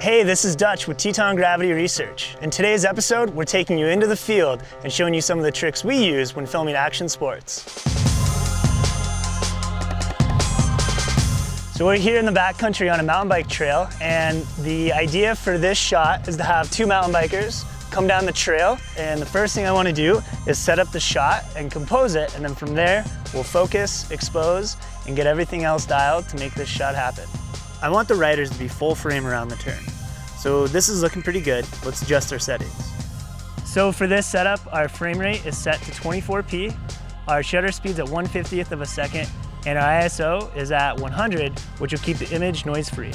Hey, this is Dutch with Teton Gravity Research. In today's episode, we're taking you into the field and showing you some of the tricks we use when filming action sports. So we're here in the backcountry on a mountain bike trail, and the idea for this shot is to have two mountain bikers come down the trail, and the first thing I want to do is set up the shot and compose it, and then from there, we'll focus, expose, and get everything else dialed to make this shot happen. I want the riders to be full frame around the turn. So this is looking pretty good. Let's adjust our settings. So for this setup, our frame rate is set to 24p, our shutter speed's at 1/50th of a second, and our ISO is at 100, which will keep the image noise-free.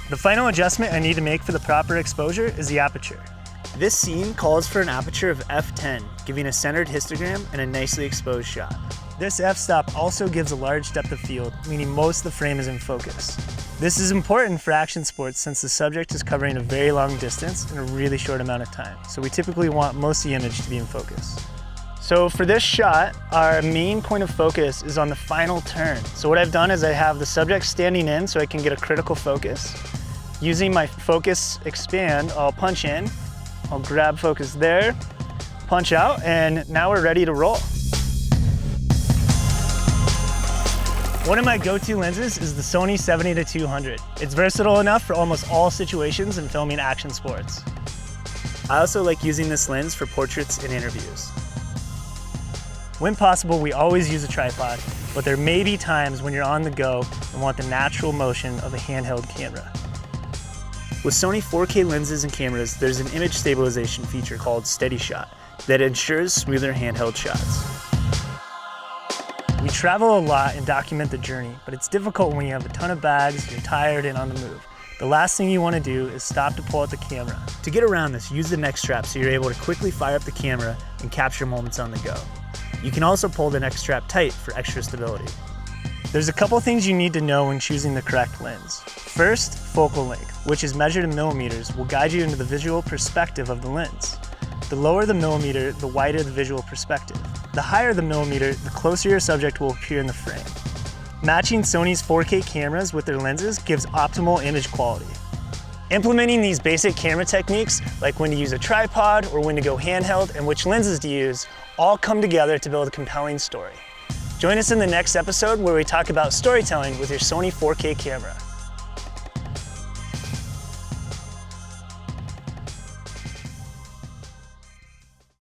The final adjustment I need to make for the proper exposure is the aperture. This scene calls for an aperture of f10, giving a centered histogram and a nicely exposed shot. This f-stop also gives a large depth of field, meaning most of the frame is in focus. This is important for action sports since the subject is covering a very long distance in a really short amount of time, so we typically want most of the image to be in focus. So for this shot, our main point of focus is on the final turn. So what I've done is I have the subject standing in so I can get a critical focus. Using my focus expand, I'll punch in, I'll grab focus there, punch out, and now we're ready to roll. One of my go-to lenses is the Sony 70-200. It's versatile enough for almost all situations in filming action sports. I also like using this lens for portraits and interviews. When possible, we always use a tripod, but there may be times when you're on the go and want the natural motion of a handheld camera. With Sony 4K lenses and cameras, there's an image stabilization feature called Steady Shot that ensures smoother handheld shots. We travel a lot and document the journey, but it's difficult when you have a ton of bags, you're tired and on the move. The last thing you want to do is stop to pull out the camera. To get around this, use the neck strap so you're able to quickly fire up the camera and capture moments on the go. You can also pull the neck strap tight for extra stability. There's a couple things you need to know when choosing the correct lens. First, focal length, which is measured in millimeters, will guide you into the visual perspective of the lens. The lower the millimeter, the wider the visual perspective. The higher the millimeter, the closer your subject will appear in the frame. Matching Sony's 4K cameras with their lenses gives optimal image quality. Implementing these basic camera techniques, like when to use a tripod or when to go handheld and which lenses to use, all come together to build a compelling story. Join us in the next episode where we talk about storytelling with your Sony 4K camera.